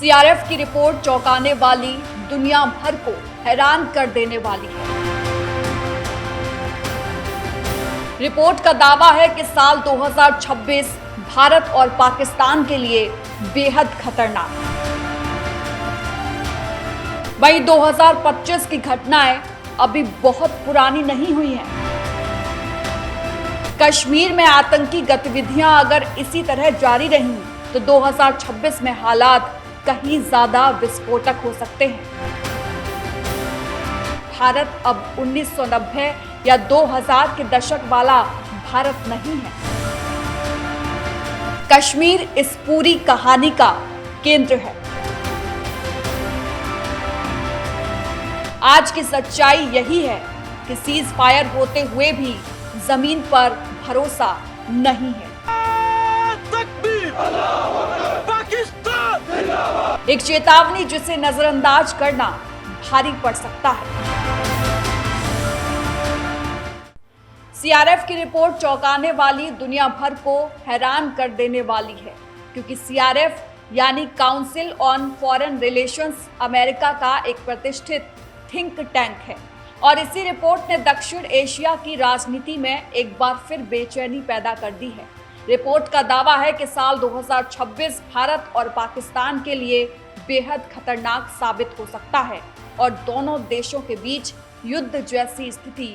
CRF की report चौंकाने वाली, दुनिया भर को हैरान कर देने वाली है। रिपोर्ट का दावा है कि साल 2026 भारत और पाकिस्तान के लिए बेहद खतरनाक है। वहीं 2025 की घटनाएं अभी बहुत पुरानी नहीं हुई हैं। कश्मीर में आतंकी गतिविधियां अगर इसी तरह जारी रहीं तो 2026 में हालात कहीं ज्यादा विस्फोटक हो सकते हैं। भारत अब 1990 या 2000 के दशक वाला भारत नहीं है। कश्मीर इस पूरी कहानी का केंद्र है। आज की सच्चाई यही है कि सीज फायर होते हुए भी जमीन पर भरोसा नहीं है। एक चेतावनी जिसे नजरअंदाज करना भारी पड़ सकता है। सीआरएफ की रिपोर्ट चौंकाने वाली, दुनिया भर को हैरान कर देने वाली है, क्योंकि सीआरएफ यानी council on foreign relations America का एक प्रतिष्ठित थिंक टैंक है और इसी रिपोर्ट ने दक्षिण एशिया की राजनीति में एक बार फिर बेचैनी पैदा कर दी है। रिपोर्ट का दावा है कि साल 2026 भारत और पाकिस्तान के लिए बेहद खतरनाक साबित हो सकता है और दोनों देशों के बीच युद्ध जैसी स्थिति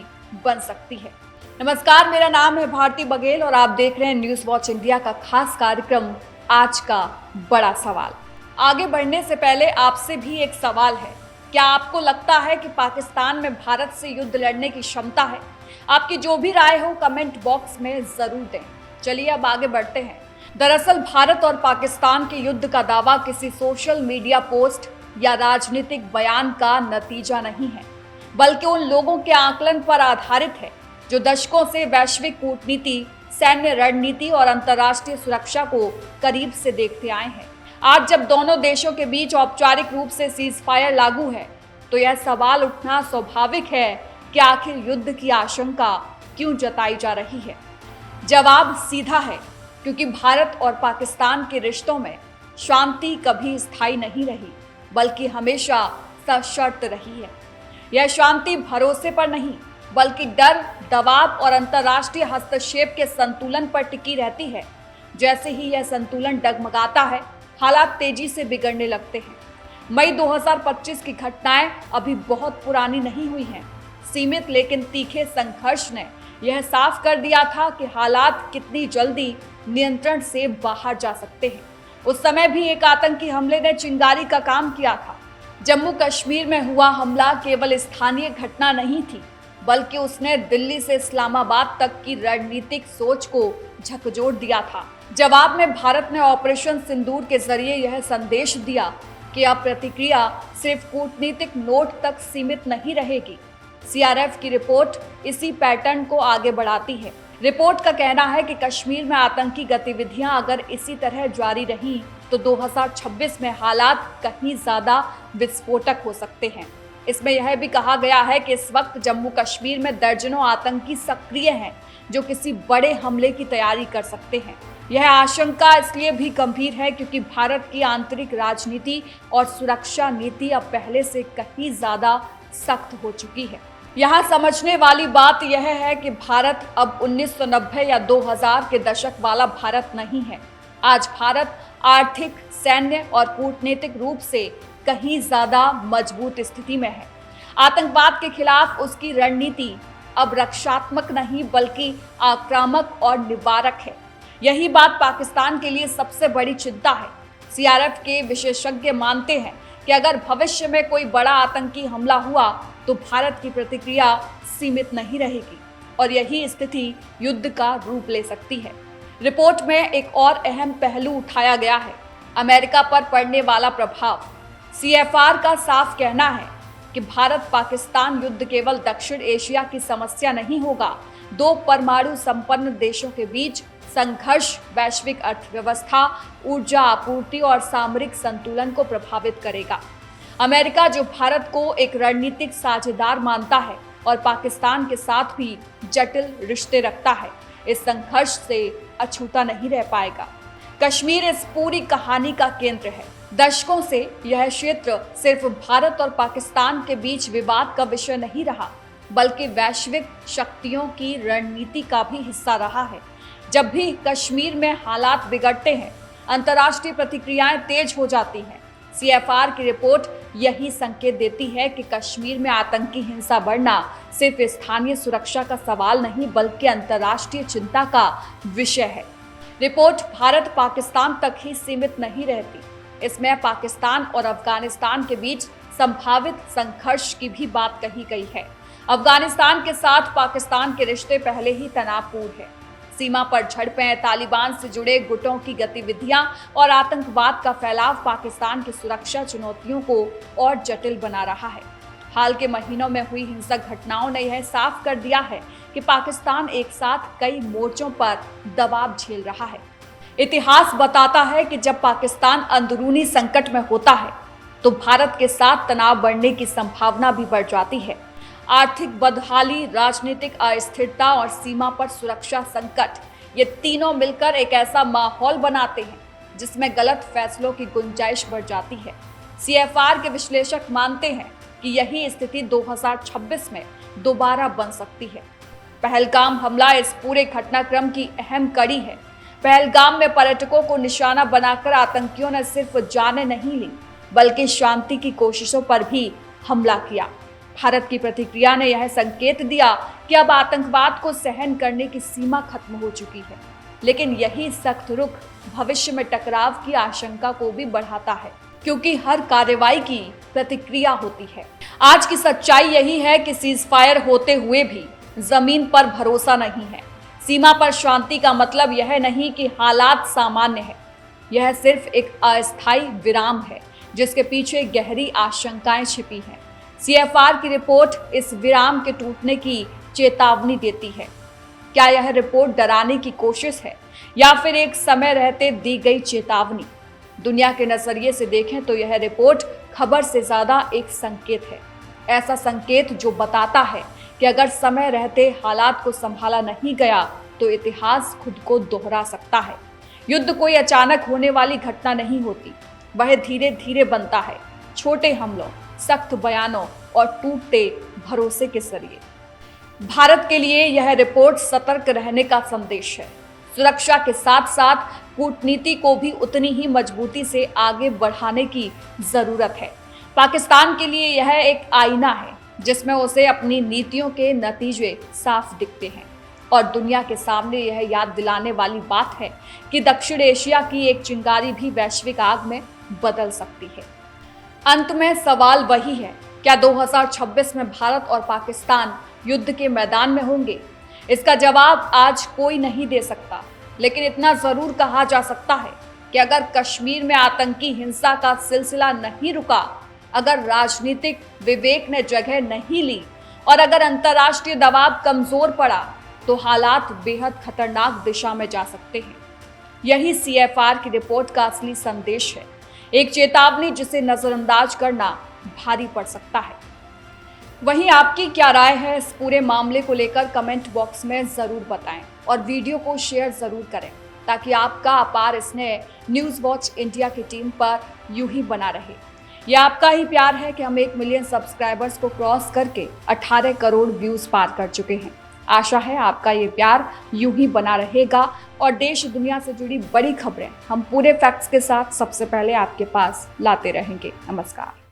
बन सकती है। नमस्कार, मेरा नाम है भारती बघेल और आप देख रहे हैं न्यूज़ वॉच इंडिया का खास कार्यक्रम आज का बड़ा सवाल। आगे बढ़ने से पहले आपसे भी एक सवाल है, क्या आपको लगता है कि पाकिस्तान में भारत से युद्ध लड़ने की क्षमता है? आपकी जो भी राय हो कमेंट बॉक्स में जरूर दें। चलिए अब आगे बढ़ते हैं। दरअसल भारत और पाकिस्तान के युद्ध का दावा किसी सोशल मीडिया पोस्ट या राजनीतिक बयान का नतीजा नहीं है, बल्कि उन लोगों के आकलन पर आधारित है जो दशकों से वैश्विक कूटनीति, सैन्य रणनीति और अंतर्राष्ट्रीय सुरक्षा को करीब से देखते आए हैं। आज जब दोनों देशों के बीच औपचारिक रूप से सीज फायर लागू है तो यह सवाल उठना स्वाभाविक है कि आखिर युद्ध की आशंका क्यों जताई जा रही है। जवाब सीधा है, क्योंकि भारत और पाकिस्तान के रिश्तों में शांति कभी स्थायी नहीं रही, बल्कि हमेशा सशर्त रही है। यह शांति भरोसे पर नहीं, बल्कि डर, दबाव और अंतर्राष्ट्रीय हस्तक्षेप के संतुलन पर टिकी रहती है। जैसे ही यह संतुलन डगमगाता है, हालात तेजी से बिगड़ने लगते हैं। मई 2025 की घटनाएं अभी बहुत पुरानी नहीं हुई हैं। सीमित लेकिन तीखे संघर्ष ने यह साफ कर दिया था कि हालात कितनी जल्दी नियंत्रण से बाहर जा सकते हैं। उस समय भी एक आतंकी हमले ने चिंगारी का काम किया था। जम्मू कश्मीर में हुआ हमला केवल स्थानीय घटना नहीं थी, बल्कि उसने दिल्ली से इस्लामाबाद तक की रणनीतिक सोच को झकझोर दिया था। जवाब में भारत ने ऑपरेशन सिंदूर के जरिए यह संदेश दिया कि अब प्रतिक्रिया सिर्फ कूटनीतिक नोट तक सीमित नहीं रहेगी। सीआरएफ की रिपोर्ट इसी पैटर्न को आगे बढ़ाती है। रिपोर्ट का कहना है कि कश्मीर में आतंकी गतिविधियां अगर इसी तरह जारी रहीं तो 2026 में हालात कहीं ज्यादा विस्फोटक हो सकते हैं। इसमें यह भी कहा गया है कि इस वक्त जम्मू कश्मीर में दर्जनों आतंकी सक्रिय हैं जो किसी बड़े हमले की तैयारी कर सकते हैं। यह आशंका इसलिए भी गंभीर है क्योंकि भारत की आंतरिक राजनीति और सुरक्षा नीति अब पहले से कहीं ज्यादा सख्त हो चुकी है। यहाँ समझने वाली बात यह है कि भारत अब 1990 या 2000 के दशक वाला भारत नहीं है। आज भारत आर्थिक, सैन्य और कूटनीतिक रूप से कहीं ज्यादा मजबूत स्थिति में है। आतंकवाद के खिलाफ उसकी रणनीति अब रक्षात्मक नहीं बल्कि आक्रामक और निवारक है। यही बात पाकिस्तान के लिए सबसे बड़ी चिंता है। सीआरएफ के विशेषज्ञ मानते हैं कि अगर भविष्य में कोई बड़ा आतंकी हमला हुआ तो भारत की प्रतिक्रिया सीमित नहीं रहेगी और यही स्थिति युद्ध का रूप ले सकती है। रिपोर्ट में एक और अहम पहलू उठाया गया है, अमेरिका पर पड़ने वाला प्रभाव। सीएफआर का साफ कहना है कि भारत पाकिस्तान युद्ध केवल दक्षिण एशिया की समस्या नहीं होगा, दो परमाणु संपन्न देशों के बीच संघर्ष वैश्विक अर्थव्यवस्था, ऊर्जा आपूर्ति और सामरिक संतुलन को प्रभावित करेगा। अमेरिका जो भारत को एक रणनीतिक साझेदार मानता है और पाकिस्तान के साथ भी जटिल रिश्ते रखता है, इस संघर्ष से अछूता नहीं रह पाएगा। कश्मीर इस पूरी कहानी का केंद्र है। दशकों से यह क्षेत्र सिर्फ भारत और पाकिस्तान के बीच विवाद का विषय नहीं रहा, बल्कि वैश्विक शक्तियों की रणनीति का भी हिस्सा रहा है। जब भी कश्मीर में हालात बिगड़ते हैं, अंतर्राष्ट्रीय प्रतिक्रियाएं तेज हो जाती हैं। CFR की रिपोर्ट यही संकेत देती है कि कश्मीर में आतंकी हिंसा बढ़ना सिर्फ स्थानीय सुरक्षा का सवाल नहीं, बल्कि अंतर्राष्ट्रीय चिंता का विषय है। रिपोर्ट भारत पाकिस्तान तक ही सीमित नहीं रहती, इसमें पाकिस्तान और अफगानिस्तान के बीच संभावित संघर्ष की भी बात कही गई है। अफगानिस्तान के साथ पाकिस्तान के रिश्ते पहले ही तनावपूर्ण है। सीमा पर झड़पें, तालिबान से जुड़े गुटों की गतिविधियां और आतंकवाद का फैलाव पाकिस्तान की सुरक्षा चुनौतियों को और जटिल बना रहा है। हाल के महीनों में हुई हिंसक घटनाओं ने यह साफ कर दिया है कि पाकिस्तान एक साथ कई मोर्चों पर दबाव झेल रहा है। इतिहास बताता है कि जब पाकिस्तान अंदरूनी संकट में होता है तो भारत के साथ तनाव बढ़ने की संभावना भी बढ़ जाती है। आर्थिक बदहाली, राजनीतिक अस्थिरता और सीमा पर सुरक्षा संकट, ये तीनों मिलकर एक ऐसा माहौल बनाते हैं जिसमें गलत फैसलों की गुंजाइश बढ़ जाती है। CFR के विश्लेषक मानते हैं कि यही स्थिति 2026 में दोबारा बन सकती है। पहलगाम हमला इस पूरे घटनाक्रम की अहम कड़ी है। पहलगाम में पर्यटकों को निशाना बनाकर आतंकियों ने सिर्फ जानें नहीं ली, बल्कि शांति की कोशिशों पर भी हमला किया। भारत की प्रतिक्रिया ने यह संकेत दिया कि अब आतंकवाद को सहन करने की सीमा खत्म हो चुकी है, लेकिन यही सख्त रुख भविष्य में टकराव की आशंका को भी बढ़ाता है, क्योंकि हर कार्रवाई की प्रतिक्रिया होती है। आज की सच्चाई यही है कि सीजफायर होते हुए भी जमीन पर भरोसा नहीं है। सीमा पर शांति का मतलब यह नहीं कि हालात सामान्य है, यह सिर्फ एक अस्थायी विराम है जिसके पीछे गहरी आशंकाएं छिपी हैं। CFR की रिपोर्ट इस विराम के टूटने की चेतावनी देती है। क्या यह रिपोर्ट डराने की कोशिश है या फिर एक समय रहते दी गई चेतावनी? दुनिया के नजरिए से देखें तो यह रिपोर्ट खबर से ज्यादा एक संकेत है। ऐसा संकेत जो बताता है कि अगर समय रहते हालात को संभाला नहीं गया तो इतिहास खुद को दोहरा सकता है। युद्ध कोई अचानक होने वाली घटना नहीं होती, वह धीरे धीरे बनता है, छोटे हमलों, सख्त बयानों और टूटते भरोसे के जरिए। भारत के लिए यह रिपोर्ट सतर्क रहने का संदेश है। सुरक्षा के साथ साथ कूटनीति को भी उतनी ही मजबूती से आगे बढ़ाने की जरूरत है। पाकिस्तान के लिए यह एक आईना है जिसमें उसे अपनी नीतियों के नतीजे साफ दिखते हैं, और दुनिया के सामने यह याद दिलाने वाली बात है कि दक्षिण एशिया की एक चिंगारी भी वैश्विक आग में बदल सकती है। अंत में सवाल वही है, क्या 2026 में भारत और पाकिस्तान युद्ध के मैदान में होंगे? इसका जवाब आज कोई नहीं दे सकता, लेकिन इतना जरूर कहा जा सकता है कि अगर कश्मीर में आतंकी हिंसा का सिलसिला नहीं रुका, अगर राजनीतिक विवेक ने जगह नहीं ली और अगर अंतर्राष्ट्रीय दबाव कमजोर पड़ा, तो हालात बेहद खतरनाक दिशा में जा सकते हैं। यही CFR की रिपोर्ट का असली संदेश है, एक चेतावनी जिसे नजरअंदाज करना भारी पड़ सकता है। वहीं आपकी क्या राय है इस पूरे मामले को लेकर कमेंट बॉक्स में जरूर बताएं और वीडियो को शेयर जरूर करें, ताकि आपका अपार स्नेह न्यूज़ वॉच इंडिया की टीम पर यूं ही बना रहे। यह आपका ही प्यार है कि हम 1 मिलियन सब्सक्राइबर्स को क्रॉस करके 18 करोड़ व्यूज पार कर चुके हैं। आशा है आपका ये प्यार यूं ही बना रहेगा और देश दुनिया से जुड़ी बड़ी खबरें हम पूरे फैक्ट्स के साथ सबसे पहले आपके पास लाते रहेंगे। नमस्कार।